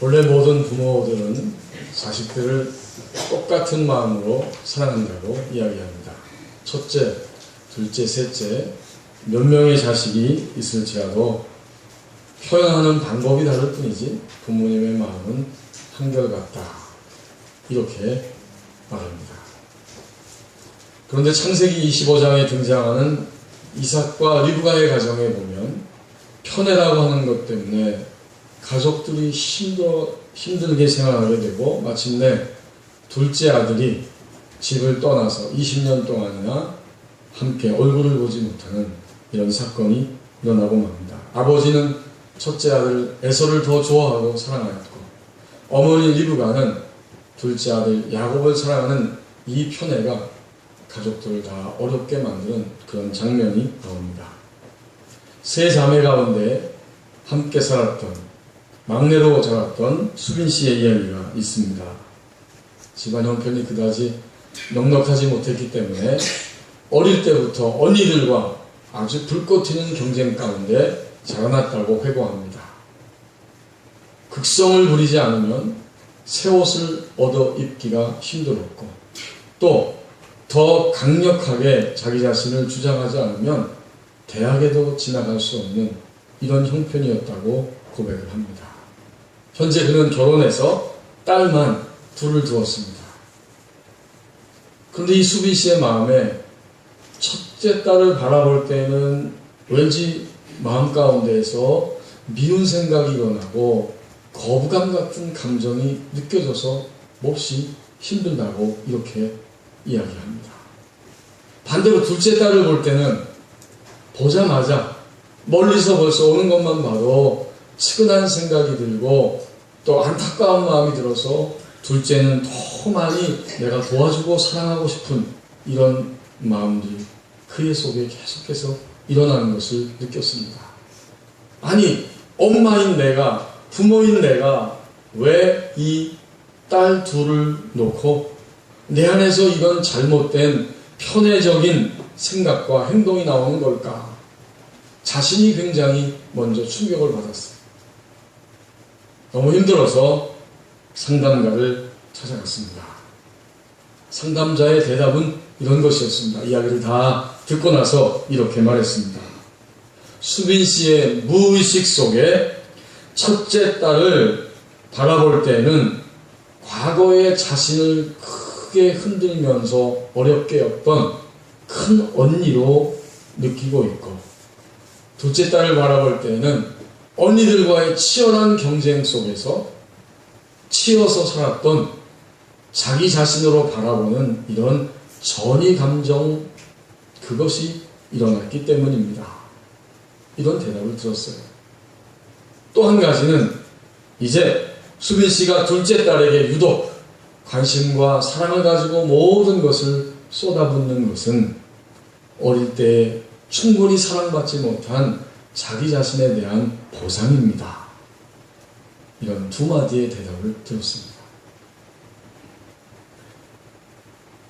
원래 모든 부모들은 자식들을 똑같은 마음으로 사랑한다고 이야기합니다. 첫째, 둘째, 셋째 몇 명의 자식이 있을지라도 표현하는 방법이 다를 뿐이지 부모님의 마음은 한결같다. 이렇게 말합니다. 그런데 창세기 25장에 등장하는 이삭과 리브가의 가정에 보면 편애라고 하는 것 때문에 가족들이 힘들게 생활하게 되고 마침내 둘째 아들이 집을 떠나서 20년 동안이나 함께 얼굴을 보지 못하는 이런 사건이 일어나고 맙니다. 아버지는 첫째 아들 에서를 더 좋아하고 사랑하였고 어머니 리브가는 둘째 아들 야곱을 사랑하는 이 편애가 가족들을 다 어렵게 만드는 그런 장면이 나옵니다. 세 자매 가운데 함께 살았던 막내로 자랐던 수빈 씨의 이야기가 있습니다. 집안 형편이 그다지 넉넉하지 못했기 때문에 어릴 때부터 언니들과 아주 불꽃 튀는 경쟁 가운데 자라났다고 회고합니다. 극성을 부리지 않으면 새 옷을 얻어 입기가 힘들었고 또 더 강력하게 자기 자신을 주장하지 않으면 대학에도 지나갈 수 없는 이런 형편이었다고 고백을 합니다. 현재 그는 결혼해서 딸만 둘을 두었습니다. 그런데 이 수빈 씨의 마음에 첫째 딸을 바라볼 때는 왠지 마음 가운데에서 미운 생각이 일어나고 거부감 같은 감정이 느껴져서 몹시 힘들다고 이렇게 이야기합니다. 반대로 둘째 딸을 볼 때는 보자마자 멀리서 벌써 오는 것만 봐도 측은한 생각이 들고 또 안타까운 마음이 들어서 둘째는 더 많이 내가 도와주고 사랑하고 싶은 이런 마음들이 그의 속에 계속해서 일어나는 것을 느꼈습니다. 아니, 엄마인 내가, 부모인 내가 왜 이 딸 둘을 놓고 내 안에서 이런 잘못된 편애적인 생각과 행동이 나오는 걸까? 자신이 굉장히 먼저 충격을 받았어요. 너무 힘들어서 상담가를 찾아갔습니다. 상담자의 대답은 이런 것이었습니다. 이야기를 다 듣고 나서 이렇게 말했습니다. 수빈 씨의 무의식 속에 첫째 딸을 바라볼 때는 과거의 자신을 크게 흔들면서 어렵게 였던 큰 언니로 느끼고 있고 둘째 딸을 바라볼 때는 언니들과의 치열한 경쟁 속에서 치여서 살았던 자기 자신으로 바라보는 이런 전이 감정 그것이 일어났기 때문입니다. 이런 대답을 들었어요. 또 한 가지는 이제 수빈 씨가 둘째 딸에게 유독 관심과 사랑을 가지고 모든 것을 쏟아붓는 것은 어릴 때 충분히 사랑받지 못한 자기 자신에 대한 보상입니다. 이런 두 마디의 대답을 들었습니다.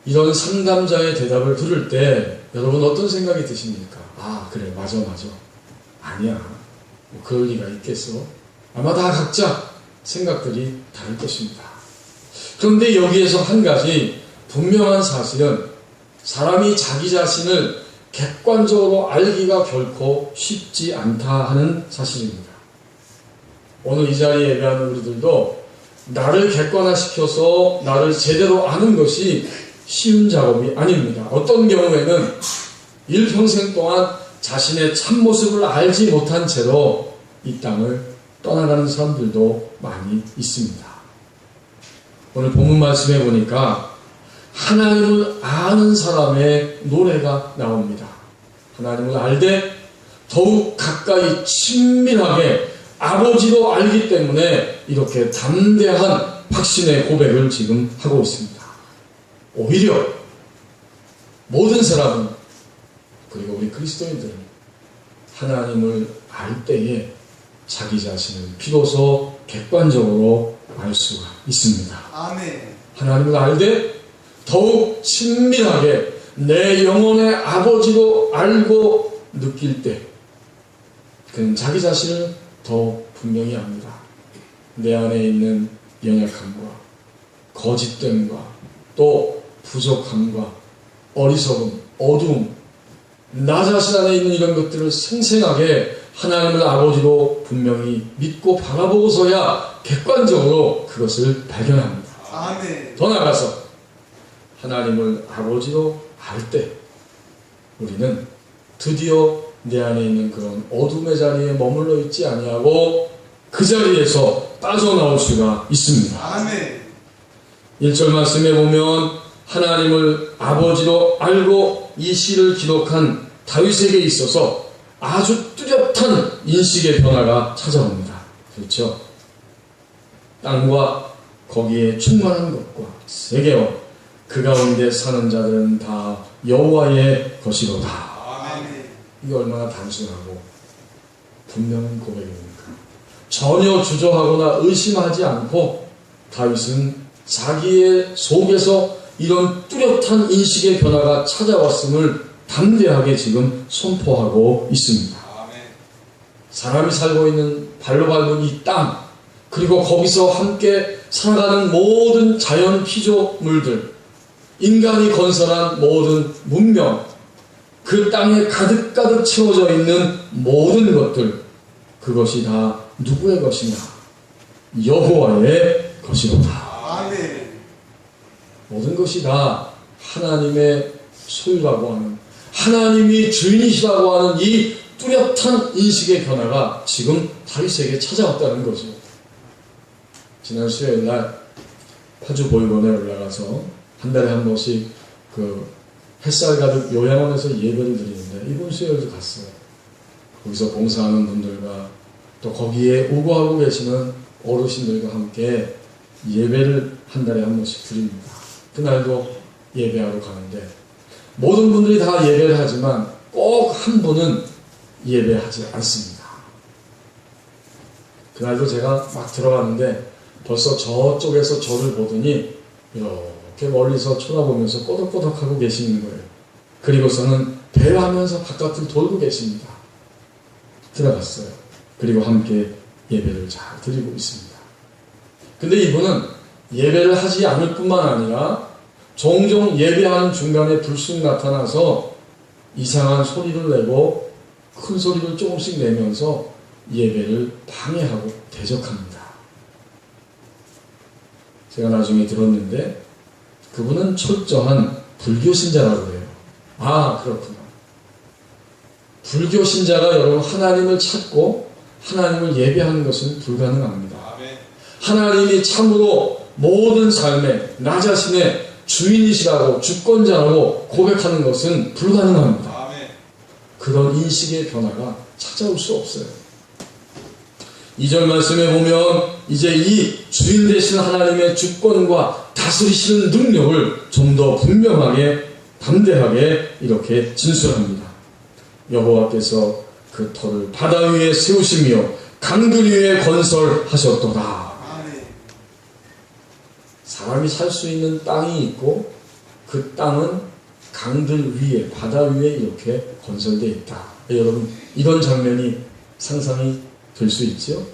이런 상담자의 대답을 들을 때 여러분 어떤 생각이 드십니까? 아, 그래, 맞아. 아니야, 뭐 그럴 리가 있겠어? 아마 다 각자 생각들이 다를 것입니다. 그런데 여기에서 한 가지 분명한 사실은 사람이 자기 자신을 객관적으로 알기가 결코 쉽지 않다 하는 사실입니다. 오늘 이 자리에 예배하는 우리들도 나를 객관화시켜서 나를 제대로 아는 것이 쉬운 작업이 아닙니다. 어떤 경우에는 일평생 동안 자신의 참모습을 알지 못한 채로 이 땅을 떠나가는 사람들도 많이 있습니다. 오늘 본문 말씀에 보니까 하나님을 아는 사람의 노래가 나옵니다. 하나님을 알되 더욱 가까이 친밀하게 아버지로 알기 때문에 이렇게 담대한 확신의 고백을 지금 하고 있습니다. 오히려 모든 사람은 그리고 우리 그리스도인들은 하나님을 알 때에 자기 자신을 비로소 객관적으로 알 수가 있습니다. 아멘. 하나님을 알되 더욱 친밀하게 내 영혼의 아버지로 알고 느낄 때 그는 자기 자신을 더 분명히 압니다. 내 안에 있는 연약함과 거짓됨과 또 부족함과 어리석음, 어두움, 나 자신 안에 있는 이런 것들을 생생하게 하나님을 아버지로 분명히 믿고 바라보고서야 객관적으로 그것을 발견합니다. 아멘. 더 나아가서 하나님을 아버지로 알 때 우리는 드디어 내 안에 있는 그런 어둠의 자리에 머물러 있지 아니하고 그 자리에서 빠져나올 수가 있습니다. 아멘. 1절 말씀에 보면 하나님을 아버지로 알고 이 시를 기록한 다윗에게 있어서 아주 뚜렷한 인식의 변화가 찾아옵니다. 그렇죠? 땅과 거기에 충만한 것과 세계와 그 가운데 사는 자들은 다 여호와의 것이로다. 아멘. 이게 얼마나 단순하고 분명한 고백입니까? 전혀 주저하거나 의심하지 않고 다윗은 자기의 속에서 이런 뚜렷한 인식의 변화가 찾아왔음을 담대하게 지금 선포하고 있습니다. 아멘. 사람이 살고 있는 발로 밟은 이 땅, 그리고 거기서 함께 살아가는 모든 자연 피조물들, 인간이 건설한 모든 문명, 그 땅에 가득가득 채워져 있는 모든 것들, 그것이 다 누구의 것이냐? 여호와의 것이로다. 아멘. 모든 것이 다 하나님의 소유라고 하는, 하나님이 주인이시라고 하는 이 뚜렷한 인식의 변화가 지금 다윗에게 찾아왔다는 거죠. 지난 수요일 날 파주 보육원에 올라가서 한 달에 한 번씩 그 햇살 가득 요양원에서 예배를 드리는데 이번 수요일도 갔어요. 거기서 봉사하는 분들과 또 거기에 우거하고 계시는 어르신들과 함께 예배를 한 달에 한 번씩 드립니다. 그날도 예배하러 가는데 모든 분들이 다 예배를 하지만 꼭 한 분은 예배하지 않습니다. 그날도 제가 막 들어갔는데 벌써 저쪽에서 저를 보더니 이렇게 멀리서 쳐다보면서 꼬덕꼬덕하고 계시는 거예요. 그리고서는 배회하면서 바깥을 돌고 계십니다. 들어갔어요. 그리고 함께 예배를 잘 드리고 있습니다. 근데 이분은 예배를 하지 않을 뿐만 아니라 종종 예배하는 중간에 불쑥 나타나서 이상한 소리를 내고 큰 소리를 조금씩 내면서 예배를 방해하고 대적합니다. 제가 나중에 들었는데 그분은 철저한 불교 신자라고 해요. 아, 그렇구나. 불교 신자가 여러분 하나님을 찾고 하나님을 예배하는 것은 불가능합니다. 아멘. 하나님이 참으로 모든 삶에 나 자신의 주인이시라고 주권자라고 고백하는 것은 불가능합니다. 아멘. 그런 인식의 변화가 찾아올 수 없어요. 2절 말씀에 보면 이제 이 주인 되신 하나님의 주권과 다스리시는 능력을 좀 더 분명하게 담대하게 이렇게 진술합니다. 여호와께서 그 터를 바다 위에 세우시며 강들 위에 건설하셨도다. 아멘. 사람이 살 수 있는 땅이 있고 그 땅은 강들 위에 바다 위에 이렇게 건설되어 있다. 여러분 이런 장면이 상상이 될 수 있죠?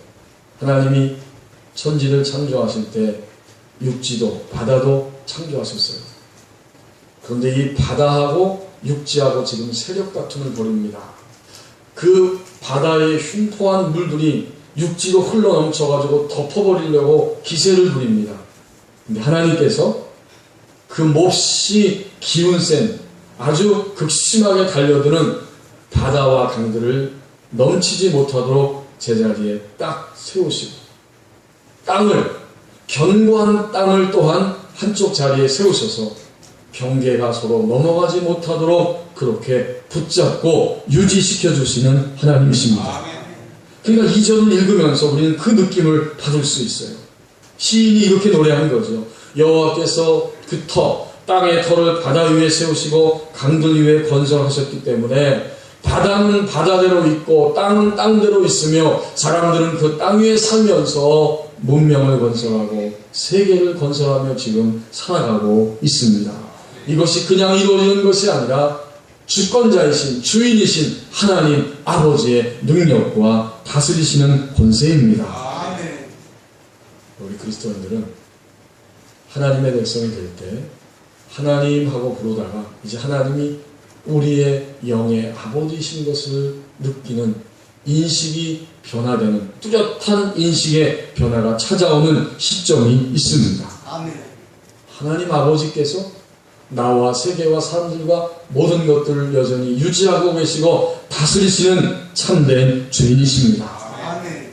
하나님이 천지를 창조하실 때 육지도 바다도 창조하셨어요. 그런데 이 바다하고 육지하고 지금 세력 다툼을 벌입니다. 그 바다의 흉포한 물들이 육지로 흘러 넘쳐가지고 덮어버리려고 기세를 부립니다. 근데 하나님께서 그 몹시 기운 센 아주 극심하게 달려드는 바다와 강들을 넘치지 못하도록 제자리에 딱 세우시고 땅을 견고한 땅을 또한 한쪽 자리에 세우셔서 경계가 서로 넘어가지 못하도록 그렇게 붙잡고 유지시켜 주시는 하나님이십니다. 아멘. 그러니까 이 절을 읽으면서 우리는 그 느낌을 받을 수 있어요. 시인이 이렇게 노래한 거죠. 여호와께서 그 터, 땅의 터를 바다 위에 세우시고 강들 위에 건설하셨기 때문에 바다는 바다대로 있고 땅은 땅대로 있으며 사람들은 그 땅 위에 살면서 문명을 건설하고 세계를 건설하며 지금 살아가고 있습니다. 이것이 그냥 이루어지는 것이 아니라 주권자이신 주인이신 하나님 아버지의 능력과 다스리시는 권세입니다. 아멘. 우리 그리스도인들은 하나님의 백성이 될 때 하나님하고 부르다가 이제 하나님이 우리의 영의 아버지이신 것을 느끼는 인식이 변화되는 뚜렷한 인식의 변화가 찾아오는 시점이 있습니다. 아멘. 하나님 아버지께서 나와 세계와 사람들과 모든 것들을 여전히 유지하고 계시고 다스리시는 참된 주인이십니다. 아멘.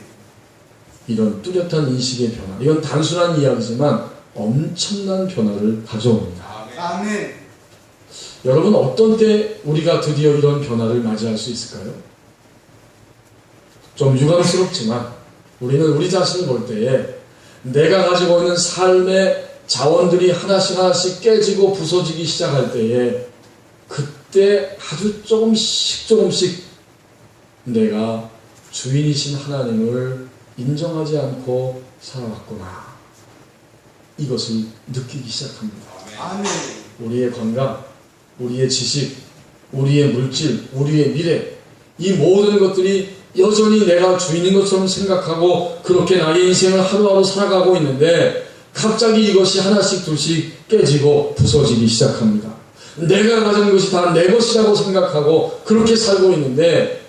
이런 뚜렷한 인식의 변화, 이건 단순한 이야기지만 엄청난 변화를 가져옵니다. 아멘. 여러분, 어떤 때 우리가 드디어 이런 변화를 맞이할 수 있을까요? 좀 유감스럽지만 우리는 우리 자신을 볼 때에 내가 가지고 있는 삶의 자원들이 하나씩 깨지고 부서지기 시작할 때에 그때 아주 조금씩 내가 주인이신 하나님을 인정하지 않고 살아왔구나, 이것을 느끼기 시작합니다. 아멘. 우리의 건강, 우리의 지식, 우리의 물질, 우리의 미래, 이 모든 것들이 여전히 내가 주인인 것처럼 생각하고 그렇게 나의 인생을 하루하루 살아가고 있는데 갑자기 이것이 하나씩 둘씩 깨지고 부서지기 시작합니다. 내가 가진 것이 다 내 것이라고 생각하고 그렇게 살고 있는데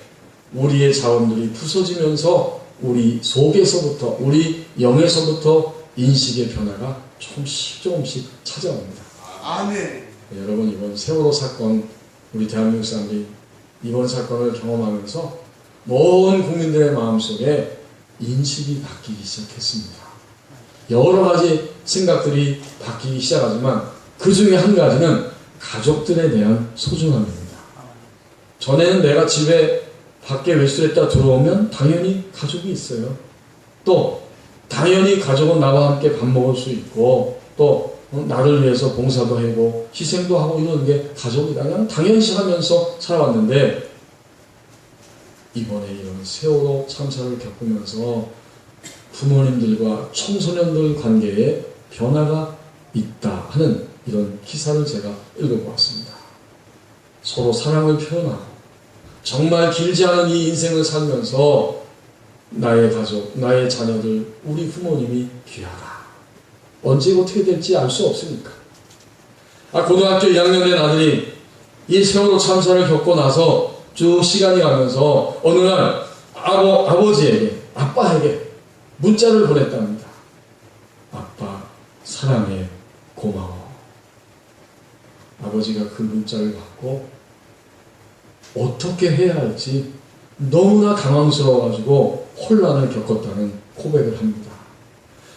우리의 자원들이 부서지면서 우리 속에서부터, 우리 영에서부터 인식의 변화가 조금씩 찾아옵니다. 아멘. 여러분, 이번 세월호 사건, 우리 대한민국 사람들이 이번 사건을 경험하면서 모든 국민들의 마음속에 인식이 바뀌기 시작했습니다. 여러 가지 생각들이 바뀌기 시작하지만 그 중에 한 가지는 가족들에 대한 소중함입니다. 전에는 내가 집에 밖에 외출했다 들어오면 당연히 가족이 있어요. 또 당연히 가족은 나와 함께 밥 먹을 수 있고 또 나를 위해서 봉사도 하고 희생도 하고 이러는 게 가족이다. 그냥 당연시하면서 살아왔는데 이번에 이런 세월호 참사를 겪으면서 부모님들과 청소년들 관계에 변화가 있다 하는 이런 기사를 제가 읽어보았습니다. 서로 사랑을 표현하고 정말 길지 않은 이 인생을 살면서 나의 가족, 나의 자녀들, 우리 부모님이 귀하다. 언제 어떻게 될지 알 수 없으니까. 고등학교 1학년 된 아들이 이 세월호 참사를 겪고 나서 쭉 시간이 가면서 어느 날 아버지에게, 아빠에게 문자를 보냈답니다. 아빠 사랑해, 고마워. 아버지가 그 문자를 받고 어떻게 해야 할지 너무나 당황스러워가지고 혼란을 겪었다는 고백을 합니다.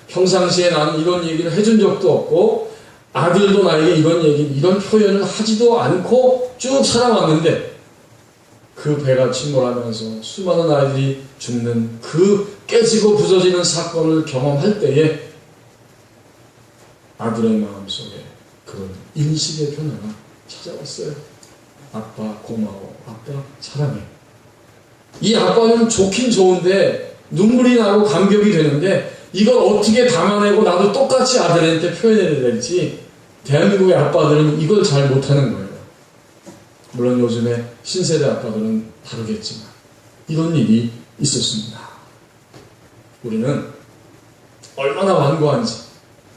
평상시에 나는 이런 얘기를 해준 적도 없고 아들도 나에게 이런 표현을 하지도 않고 쭉 살아왔는데 그 배가 침몰하면서 수많은 아이들이 죽는 그 깨지고 부서지는 사건을 경험할 때에 아들의 마음속에 그런 인식의 변화가 찾아왔어요. 아빠 고마워, 아빠 사랑해. 이 아빠는 좋긴 좋은데 눈물이 나고 감격이 되는데 이걸 어떻게 담아내고 나도 똑같이 아들한테 표현해야 될지 대한민국의 아빠들은 이걸 잘 못하는 거예요. 물론 요즘에 신세대 아빠들은 다르겠지만 이런 일이 있었습니다. 우리는 얼마나 완고한지,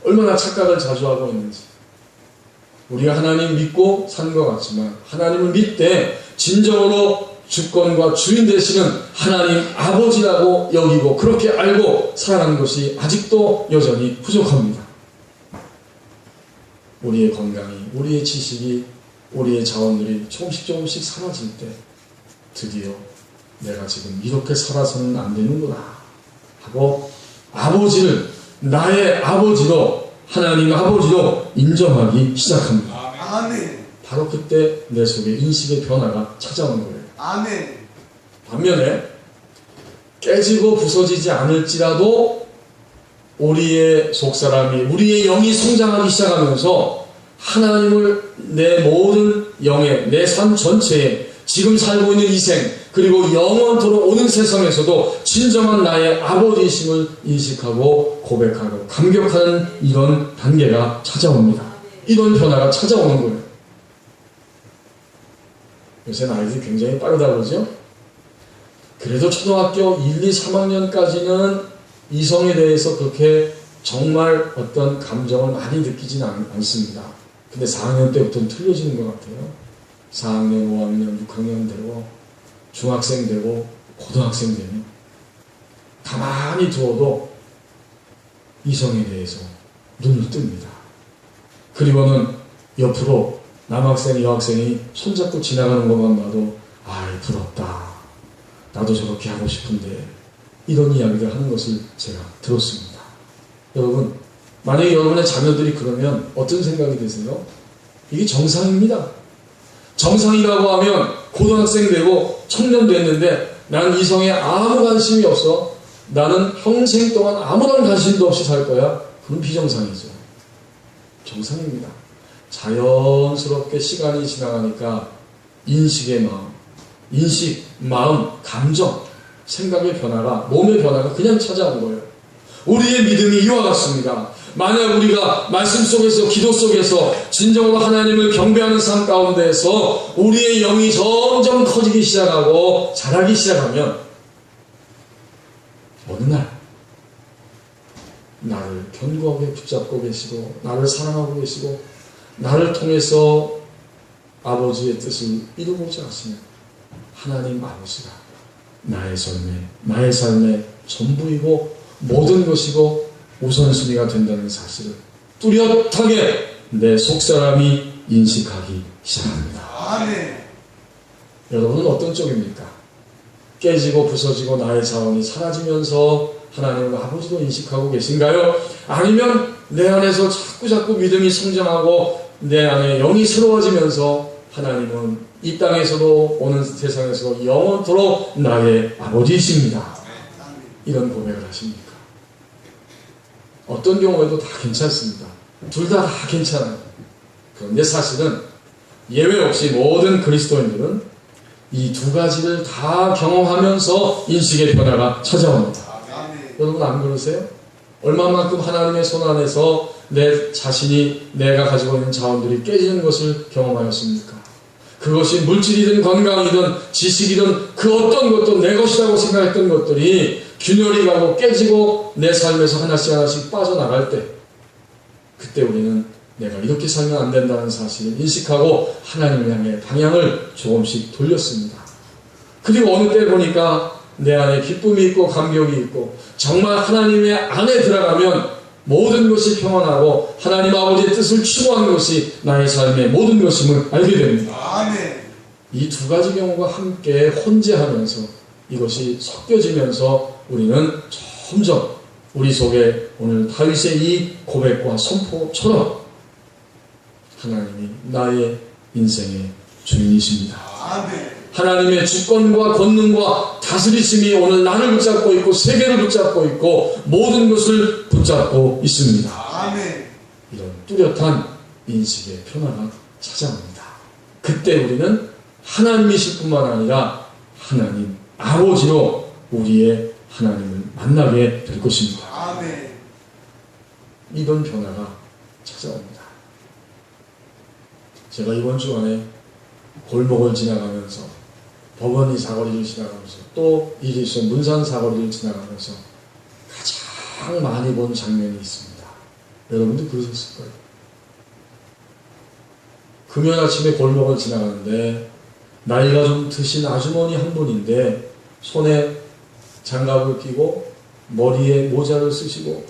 얼마나 착각을 자주 하고 있는지, 우리가 하나님 믿고 산 것 같지만 하나님을 믿되 진정으로 주권과 주인 되시는 하나님 아버지라고 여기고 그렇게 알고 살아가는 것이 아직도 여전히 부족합니다. 우리의 건강이, 우리의 지식이, 우리의 자원들이 조금씩 사라질 때 드디어 내가 지금 이렇게 살아서는 안 되는구나 하고 아버지를 나의 아버지로, 하나님 아버지로 인정하기 시작합니다. 아멘. 바로 그때 내 속에 인식의 변화가 찾아오는 거예요. 아멘. 반면에 깨지고 부서지지 않을지라도 우리의 속사람이, 우리의 영이 성장하기 시작하면서 하나님을 내 모든 영의, 내 삶 전체에 지금 살고 있는 이생 그리고 영원토록 오는 세상에서도 진정한 나의 아버지이심을 인식하고 고백하고 감격하는 이런 단계가 찾아옵니다. 이런 변화가 찾아오는 거예요. 요새 아이들이 굉장히 빠르다 그러죠? 그래도 초등학교 1, 2, 3학년까지는 이성에 대해서 그렇게 정말 어떤 감정을 많이 느끼지는 않습니다. 근데 4학년 때부터는 틀려지는 것 같아요. 4학년, 5학년, 6학년 되고 중학생 되고 고등학생 되면 가만히 두어도 이성에 대해서 눈을 뜹니다. 그리고는 옆으로 남학생, 여학생이 손잡고 지나가는 것만 봐도 아이 부럽다. 나도 저렇게 하고 싶은데 이런 이야기를 하는 것을 제가 들었습니다. 여러분, 만약에 여러분의 자녀들이 그러면 어떤 생각이 드세요? 이게 정상입니다. 정상이라고 하면 고등학생 되고 청년 됐는데 나는 이성에 아무 관심이 없어. 나는 평생 동안 아무런 관심도 없이 살 거야. 그건 비정상이죠. 정상입니다. 자연스럽게 시간이 지나가니까 인식, 마음, 감정, 생각의 변화가, 몸의 변화가 그냥 찾아온 거예요. 우리의 믿음이 이와 같습니다. 만약 우리가 말씀 속에서, 기도 속에서 진정으로 하나님을 경배하는 삶 가운데에서 우리의 영이 점점 커지기 시작하고 자라기 시작하면 어느 날 나를 견고하게 붙잡고 계시고 나를 사랑하고 계시고 나를 통해서 아버지의 뜻을 이루고자 하시는 하나님 아버지가 나의 삶의 전부이고 모든 것이고 우선순위가 된다는 사실을 뚜렷하게 내 속사람이 인식하기 시작합니다. 아멘. 여러분은 어떤 쪽입니까? 깨지고 부서지고 나의 자원이 사라지면서 하나님을 아버지로 인식하고 계신가요? 아니면 내 안에서 자꾸 믿음이 성장하고 내 안에 영이 새로워지면서 하나님은 이 땅에서도 오는 세상에서도 영원토록 나의 아버지이십니다. 이런 고백을 하십니까? 어떤 경우에도 다 괜찮습니다. 둘 다 괜찮아요. 그런데 사실은 예외 없이 모든 그리스도인들은 이 두 가지를 다 경험하면서 인식의 변화가 찾아옵니다. 여러분 안 그러세요? 얼마만큼 하나님의 손 안에서 내 자신이 내가 가지고 있는 자원들이 깨지는 것을 경험하였습니까? 그것이 물질이든 건강이든 지식이든 그 어떤 것도 내 것이라고 생각했던 것들이 균열이 가고 깨지고 내 삶에서 하나씩 빠져나갈 때 그때 우리는 내가 이렇게 살면 안 된다는 사실을 인식하고 하나님을 향해 방향을 조금씩 돌렸습니다. 그리고 어느 때 보니까 내 안에 기쁨이 있고 감격이 있고 정말 하나님의 안에 들어가면 모든 것이 평안하고 하나님 아버지의 뜻을 추구하는 것이 나의 삶의 모든 것임을 알게 됩니다. 아멘. 이 두 가지 경우가 함께 혼재하면서 이것이 섞여지면서 우리는 점점 우리 속에 오늘 다윗의 이 고백과 선포처럼 하나님이 나의 인생의 주인이십니다. 아멘. 하나님의 주권과 권능과 다스리심이 오늘 나를 붙잡고 있고 세계를 붙잡고 있고 모든 것을 붙잡고 있습니다. 아멘. 이런 뚜렷한 인식의 변화가 찾아옵니다. 그때 우리는 하나님이실 뿐만 아니라 하나님 아버지로 우리의 하나님을 만나게 될 것입니다. 아멘. 이런 변화가 찾아옵니다. 제가 이번 주간에 골목을 지나가면서 법원리 사거리를 지나가면서 또 이리서 문산 사거리를 지나가면서 가장 많이 본 장면이 있습니다. 여러분도 그러셨을 거예요. 금요일 아침에 골목을 지나가는데 나이가 좀 드신 아주머니 한 분인데 손에 장갑을 끼고 머리에 모자를 쓰시고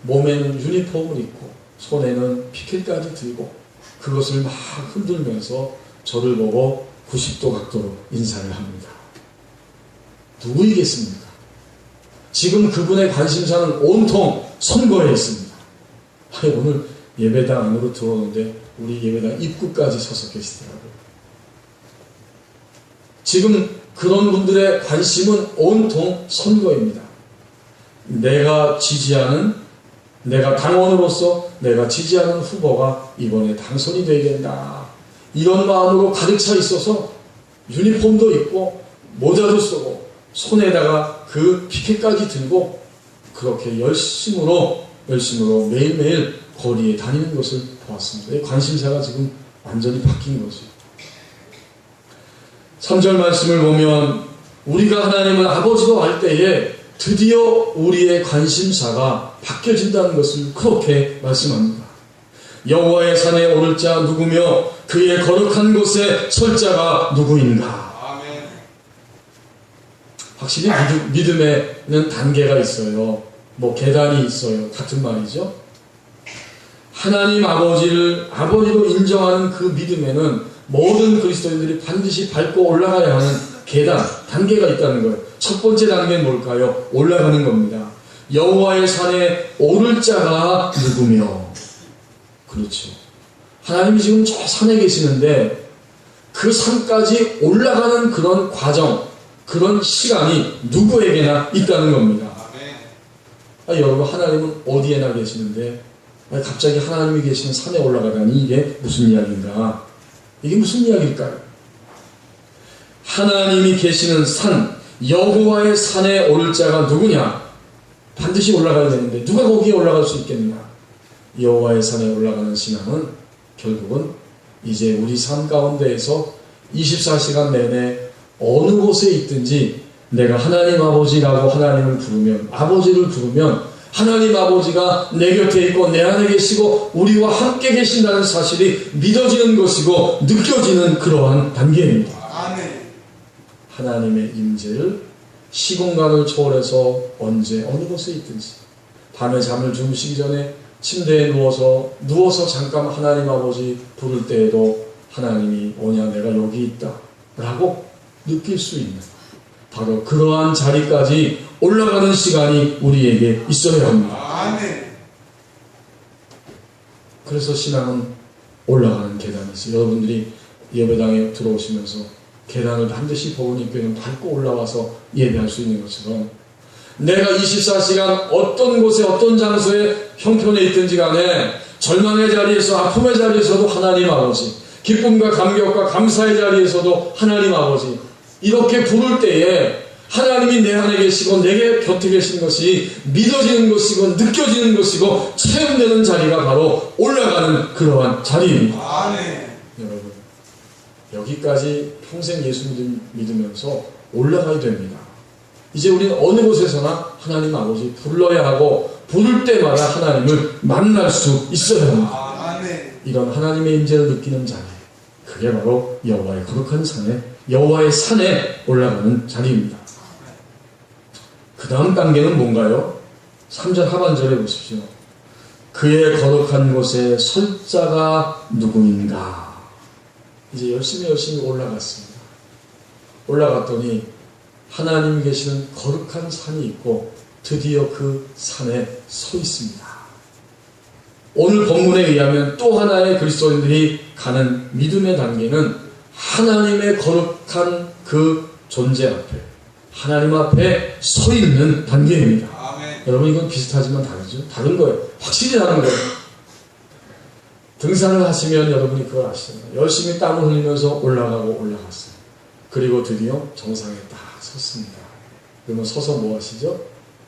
몸에는 유니폼을 입고 손에는 피켓까지 들고 그것을 막 흔들면서 저를 보고 90도 각도로 인사를 합니다. 누구이겠습니까? 지금 그분의 관심사는 온통 선거에 있습니다. 아니, 오늘 예배당 안으로 들어오는데 우리 예배당 입구까지 서서 계시더라고요. 지금 그런 분들의 관심은 온통 선거입니다. 내가 지지하는, 내가 당원으로서 내가 지지하는 후보가 이번에 당선이 되어야 된다. 이런 마음으로 가득 차 있어서 유니폼도 입고 모자도 쓰고 손에다가 그 피켓까지 들고 그렇게 열심으로 매일매일 거리에 다니는 것을 보았습니다. 관심사가 지금 완전히 바뀐 거죠. 3절 말씀을 보면 우리가 하나님을 아버지로 알 때에 드디어 우리의 관심사가 바뀌어진다는 것을 그렇게 말씀합니다. 여호와의 산에 오를 자 누구며 그의 거룩한 곳에 설 자가 누구인가. 아멘. 확실히 믿음에는 단계가 있어요. 뭐 계단이 있어요. 같은 말이죠. 하나님 아버지로 인정하는 그 믿음에는 모든 그리스도인들이 반드시 밟고 올라가야 하는 계단, 단계가 있다는 거예요. 첫 번째 단계는 뭘까요? 올라가는 겁니다. 여호와의 산에 오를 자가 누구며. 그렇죠. 하나님이 지금 저 산에 계시는데 그 산까지 올라가는 그런 과정, 그런 시간이 누구에게나 있다는 겁니다. 여러분, 하나님은 어디에나 계시는데 갑자기 하나님이 계시는 산에 올라가다니 이게 무슨 이야기인가? 이게 무슨 이야기일까요? 하나님이 계시는 산, 여호와의 산에 오를 자가 누구냐? 반드시 올라가야 되는데 누가 거기에 올라갈 수 있겠느냐? 여호와의 산에 올라가는 신앙은 결국은 이제 우리 삶 가운데에서 24시간 내내 어느 곳에 있든지 내가 하나님 아버지라고 하나님을 부르면, 아버지를 부르면 하나님 아버지가 내 곁에 있고 내 안에 계시고 우리와 함께 계신다는 사실이 믿어지는 것이고 느껴지는 그러한 단계입니다. 아멘. 하나님의 임재를 시공간을 초월해서 언제 어느 곳에 있든지 밤에 잠을 주무시기 전에 침대에 누워서 잠깐 하나님 아버지 부를 때에도 하나님이 오냐 내가 여기 있다 라고 느낄 수 있는 바로 그러한 자리까지 올라가는 시간이 우리에게 있어야 합니다. 아멘. 그래서 신앙은 올라가는 계단이 있어요. 여러분들이 예배당에 들어오시면서 계단을 반드시 복음님께는 밟고 올라와서 예배할 수 있는 것처럼 내가 24시간 어떤 곳에 어떤 장소에 형편에 있든지 간에 절망의 자리에서 아픔의 자리에서도 하나님 아버지, 기쁨과 감격과 감사의 자리에서도 하나님 아버지 이렇게 부를 때에 하나님이 내 안에 계시고 내게 곁에 계신 것이 믿어지는 것이고 느껴지는 것이고 체험되는 자리가 바로 올라가는 그러한 자리입니다. 아멘. 여러분, 여기까지 평생 예수 믿으면서 올라가야 됩니다. 이제 우리는 어느 곳에서나 하나님 아버지 불러야 하고 부를 때마다 하나님을 만날 수 있어야 합니다. 아멘. 이런 하나님의 임재를 느끼는 자리, 그게 바로 여호와의 거룩한 산에, 여호와의 산에 올라가는 자리입니다. 그 다음 단계는 뭔가요? 3절 하반절에 보십시오. 그의 거룩한 곳에 설 자가 누구인가? 이제 열심히 올라갔습니다. 올라갔더니 하나님이 계시는 거룩한 산이 있고 드디어 그 산에 서 있습니다. 오늘 본문에 의하면 또 하나의 그리스도인들이 가는 믿음의 단계는 하나님의 거룩한 그 존재 앞에, 하나님 앞에 서 있는 단계입니다. 아멘. 여러분, 이건 비슷하지만 다르죠? 다른 거예요. 확실히 다른 거예요. 등산을 하시면 여러분이 그걸 아시잖아요. 열심히 땀을 흘리면서 올라갔어요. 그리고 드디어 정상에 딱 섰습니다. 그러면 서서 뭐 하시죠?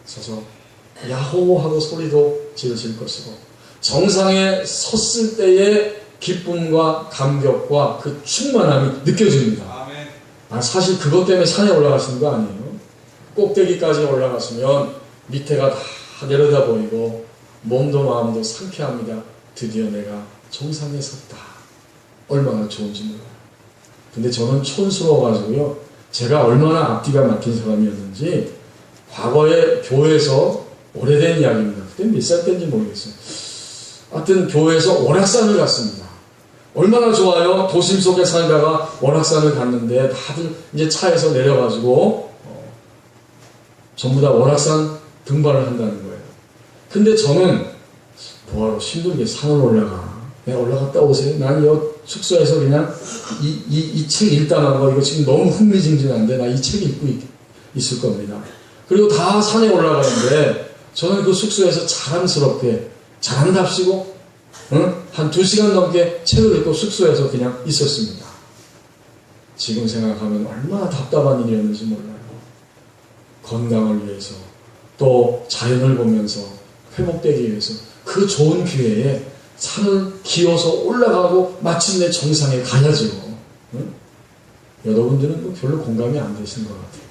서서 야호 하고 소리도 지르실 것이고 정상에 섰을 때의 기쁨과 감격과 그 충만함이 느껴집니다. 아멘. 사실 그것 때문에 산에 올라가시는 거 아니에요. 꼭대기까지 올라가시면 밑에가 다 내려다 보이고 몸도 마음도 상쾌합니다. 드디어 내가 정상에 섰다. 얼마나 좋은지 몰라요. 근데 저는 촌스러워가지고요. 제가 얼마나 앞뒤가 막힌 사람이었는지 과거에 교회에서 오래된 이야기입니다. 그때 몇 살 때인지 모르겠어요. 하여튼 교회에서 오락산을 갔습니다. 얼마나 좋아요. 도심 속에 살다가 오락산을 갔는데 다들 이제 차에서 내려가지고 전부 다 오락산 등반을 한다는 거예요. 근데 저는 뭐하러 힘들게 산을 올라가. 그냥 올라갔다 오세요. 난 이 숙소에서 그냥 이 책 읽다만 거 이거 지금 너무 흥미진진한데 나 이 책 읽고 있을 겁니다. 그리고 다 산에 올라가는데 저는 그 숙소에서 자랑스럽게 자랑답시고 한 2시간 넘게 책을 읽고 숙소에서 그냥 있었습니다. 지금 생각하면 얼마나 답답한 일이었는지 몰라요. 건강을 위해서 또 자연을 보면서 회복되기 위해서 그 좋은 기회에 산을 기어서 올라가고 마침내 정상에 가야죠. 여러분들은 별로 공감이 안 되시는 것 같아요.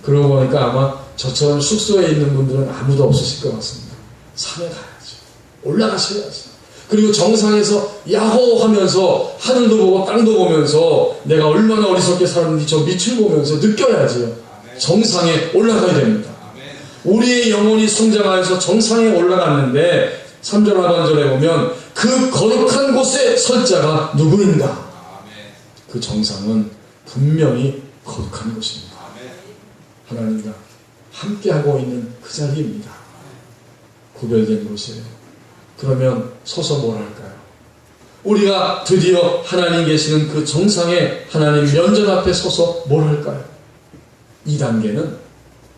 그러고 보니까 아마 저처럼 숙소에 있는 분들은 아무도 없으실 것 같습니다. 산에 가야지. 올라가셔야지. 그리고 정상에서 야호 하면서 하늘도 보고 땅도 보면서 내가 얼마나 어리석게 살았는지 저 밑을 보면서 느껴야지요. 정상에 올라가야 됩니다. 우리의 영혼이 성장하여서 정상에 올라갔는데 3절 하반절에 보면 그 거룩한 곳에 설 자가 누구인가? 그 정상은 분명히 거룩한 곳입니다. 하나님과 함께하고 있는 그 자리입니다. 구별된 곳이에요. 그러면 서서 뭘 할까요? 우리가 드디어 하나님 계시는 그 정상에 하나님 면전 앞에 서서 뭘 할까요? 이 단계는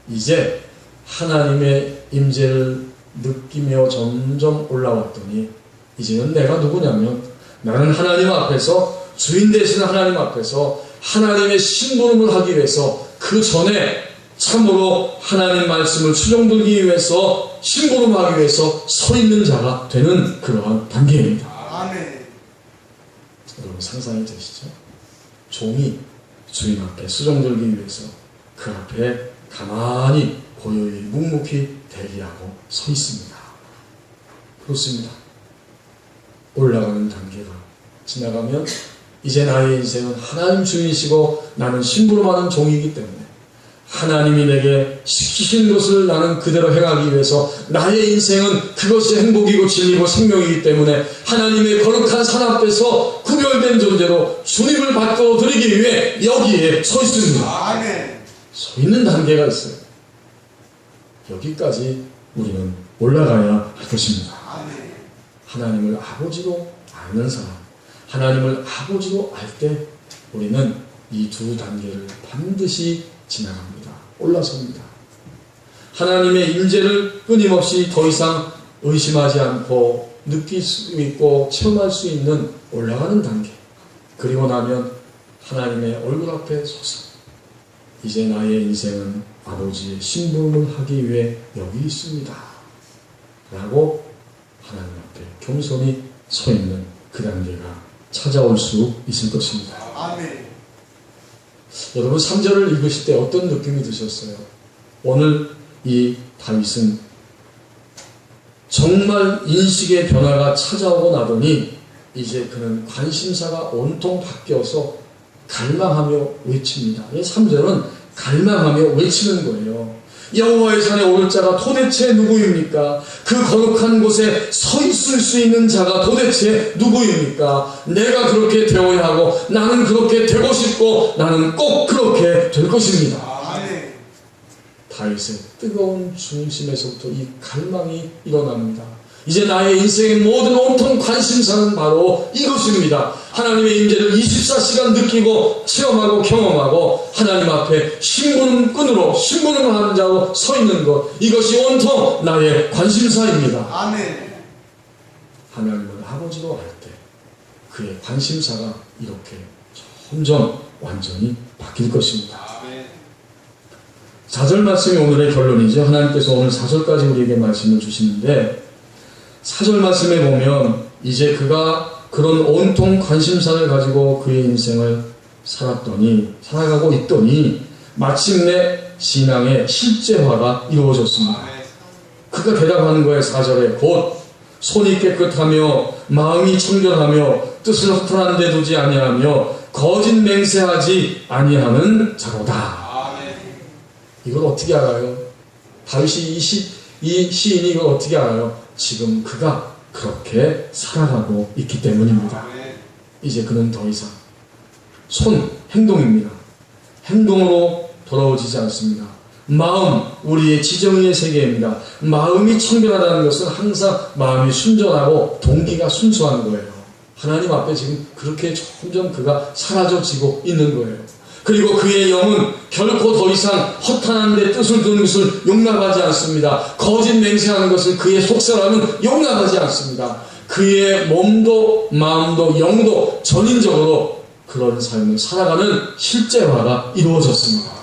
이제 하나님의 임재를 느끼며 점점 올라왔더니 이제는 내가 누구냐면 나는 하나님 앞에서 주인 되시는 하나님 앞에서 하나님의 심부름을 하기 위해서 그 전에 참으로 하나님 말씀을 추종들기 위해서 심부름하기 위해서 서 있는 자가 되는 그러한 단계입니다. 아멘. 여러분 상상이 되시죠? 종이 주인 앞에 수종들기 위해서 그 앞에 가만히 고요히 묵묵히 대기하고 서 있습니다. 그렇습니다. 올라가는 단계가 지나가면 이제 나의 인생은 하나님 주인이시고 나는 심부름하는 종이기 때문에 하나님이 내게 시키신 것을 나는 그대로 행하기 위해서 나의 인생은 그것이 행복이고 진리고 생명이기 때문에 하나님의 거룩한 산 앞에서 구별된 존재로 주님을 받들어 드리기 위해 여기에 서 있습니다. 아멘. 서 있는 단계가 있어요. 여기까지 우리는 올라가야 할 것입니다. 아멘. 하나님을 아버지로 아는 사람, 하나님을 아버지로 알 때 우리는 이 두 단계를 반드시 지나갑니다. 올라섭니다. 하나님의 임재를 끊임없이 더 이상 의심하지 않고 느낄 수 있고 체험할 수 있는 올라가는 단계. 그리고 나면 하나님의 얼굴 앞에 서서 이제 나의 인생은 아버지의 심부름을 하기 위해 여기 있습니다. 라고 하나님 앞에 겸손히 서 있는 그 단계가 찾아올 수 있을 것입니다. 아멘. 여러분 3절을 읽으실 때 어떤 느낌이 드셨어요? 오늘 이 다윗은 정말 인식의 변화가 찾아오고 나더니 이제 그는 관심사가 온통 바뀌어서 갈망하며 외칩니다. 이 3절은 갈망하며 외치는 거예요. 여호와의 산에 오를 자가 도대체 누구입니까? 그 거룩한 곳에 서 있을 수 있는 자가 도대체 누구입니까? 내가 그렇게 되어야 하고 나는 그렇게 되고 싶고 나는 꼭 그렇게 될 것입니다. 아멘. 다윗의 뜨거운 중심에서부터 이 갈망이 일어납니다. 이제 나의 인생의 모든 온통 관심사는 바로 이것입니다. 하나님의 임재를 24시간 느끼고 체험하고 경험하고 하나님 앞에 심부름꾼으로 심부름하는 자로 서 있는 것, 이것이 온통 나의 관심사입니다. 아멘. 하나님을 아버지로 알 때 그의 관심사가 이렇게 점점 완전히 바뀔 것입니다. 4절 말씀이 오늘의 결론이죠. 하나님께서 오늘 4절까지 우리에게 말씀을 주시는데 4절 말씀에 보면 이제 그가 그런 온통 관심사를 가지고 그의 인생을 살아가고 있더니 마침내 신앙의 실제화가 이루어졌습니다. 그가 대답하는 거예요. 4절에 곧 손이 깨끗하며 마음이 청결하며 뜻을 허탄한 데 두지 아니하며 거짓 맹세하지 아니하는 자로다. 이걸 어떻게 알아요? 다윗이 이 시인이 이걸 어떻게 알아요? 지금 그가 그렇게 살아가고 있기 때문입니다. 이제 그는 더 이상 행동입니다. 행동으로 돌아오지 않습니다. 마음, 우리의 지정의의 세계입니다. 마음이 청결하다는 것은 항상 마음이 순전하고 동기가 순수한 거예요. 하나님 앞에 지금 그렇게 점점 그가 사라져지고 있는 거예요. 그리고 그의 영은 결코 더 이상 허탄한 데 뜻을 두는 것을 용납하지 않습니다. 거짓 맹세하는 것을 그의 속사람은 용납하지 않습니다. 그의 몸도 마음도 영도 전인적으로 그런 삶을 살아가는 실제화가 이루어졌습니다.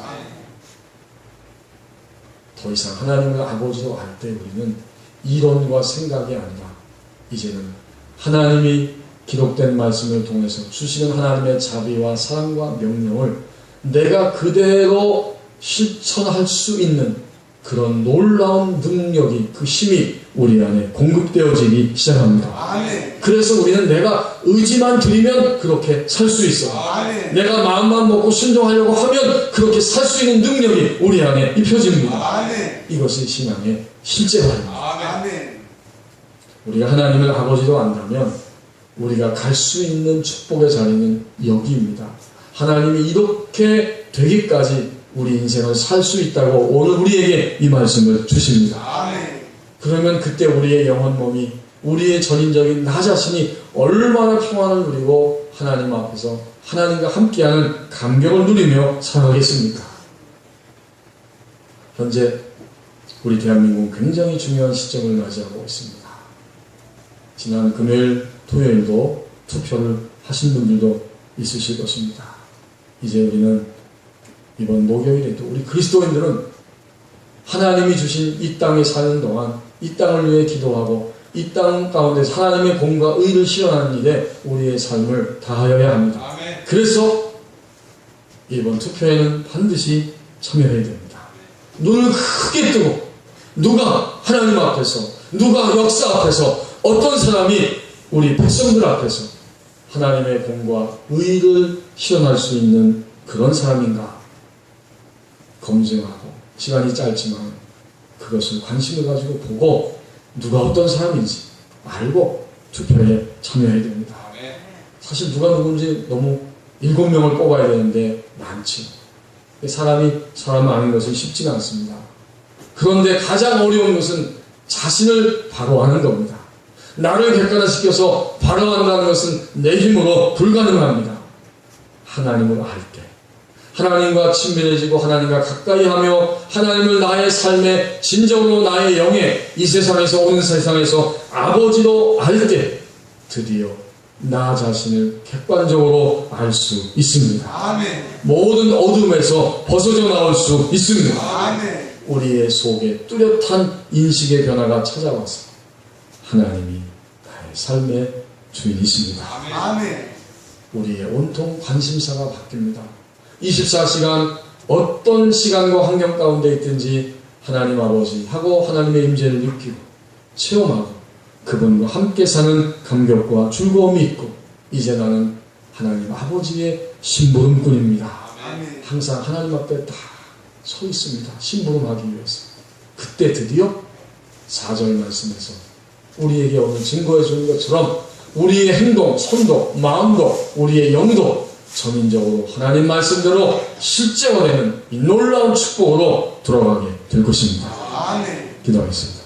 더 이상 하나님을 아버지로 알 때 우리는 이론과 생각이 아니라 이제는 하나님이 기록된 말씀을 통해서 주시는 하나님의 자비와 사랑과 명령을 내가 그대로 실천할 수 있는 그런 놀라운 능력이, 그 힘이 우리 안에 공급되어지기 시작합니다. 아멘. 그래서 우리는 내가 의지만 드리면 그렇게 살 수 있어요. 아멘. 내가 마음만 먹고 순종하려고 하면 그렇게 살 수 있는 능력이 우리 안에 입혀집니다. 아멘. 이것이 신앙의 실제화입니다. 아멘. 우리가 하나님을 아버지로 안다면 우리가 갈 수 있는 축복의 자리는 여기입니다. 하나님이 이렇게 되기까지 우리 인생을 살 수 있다고 오늘 우리에게 이 말씀을 주십니다. 아멘. 그러면 그때 우리의 영혼 몸이, 우리의 전인적인 나 자신이 얼마나 평안을 누리고 하나님 앞에서 하나님과 함께하는 감격을 누리며 살아가겠습니까? 현재 우리 대한민국은 굉장히 중요한 시점을 맞이하고 있습니다. 지난 금요일, 토요일도 투표를 하신 분들도 있으실 것입니다. 이제 우리는 이번 목요일에도 우리 그리스도인들은 하나님이 주신 이 땅에 사는 동안 이 땅을 위해 기도하고 이 땅 가운데 하나님의 공과 의를 실현하는 일에 우리의 삶을 다하여야 합니다. 아멘. 그래서 이번 투표에는 반드시 참여해야 됩니다. 눈을 크게 뜨고 누가 하나님 앞에서, 누가 역사 앞에서, 어떤 사람이 우리 백성들 앞에서 하나님의 공과 의를 실현할 수 있는 그런 사람인가 검증하고, 시간이 짧지만 그것을 관심을 가지고 보고 누가 어떤 사람인지 알고 투표에 참여해야 됩니다. 사실 누가 누군지 너무 7명을 뽑아야 되는데 많지. 사람이 사람을 아는 것은 쉽지가 않습니다. 그런데 가장 어려운 것은 자신을 바로하는 겁니다. 나를 객관화시켜서 바로한다는 것은 내 힘으로 불가능합니다. 하나님을 알 때, 하나님과 친밀해지고 하나님과 가까이하며 하나님을 나의 삶에, 진정으로 나의 영에, 이 세상에서, 오는 세상에서 아버지로 알 때 드디어 나 자신을 객관적으로 알 수 있습니다. 아멘. 모든 어둠에서 벗어져 나올 수 있습니다. 아멘. 우리의 속에 뚜렷한 인식의 변화가 찾아와서 하나님이 나의 삶의 주인이십니다. 아멘. 우리의 온통 관심사가 바뀝니다. 24시간 어떤 시간과 환경 가운데 있든지 하나님 아버지 하고 하나님의 임재를 느끼고 체험하고 그분과 함께 사는 감격과 즐거움이 있고, 이제 나는 하나님 아버지의 심부름꾼입니다. 아멘. 항상 하나님 앞에 딱 서 있습니다. 심부름하기 위해서. 그때 드디어 4절 말씀에서 우리에게 오늘 증거해 주는 것처럼 우리의 행동, 손도, 마음도, 우리의 영도 전인적으로 하나님 말씀대로 실제화되는 이 놀라운 축복으로 돌아가게 될 것입니다. 아멘. 기도하겠습니다.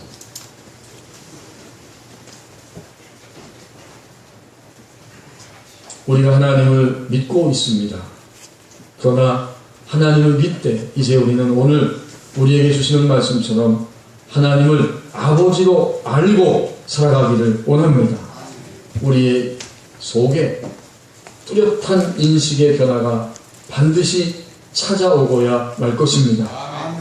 우리가 하나님을 믿고 있습니다. 그러나 하나님을 믿되 이제 우리는 오늘 우리에게 주시는 말씀처럼 하나님을 아버지로 알고 살아가기를 원합니다. 우리의 속에 뚜렷한 인식의 변화가 반드시 찾아오고야 말 것입니다.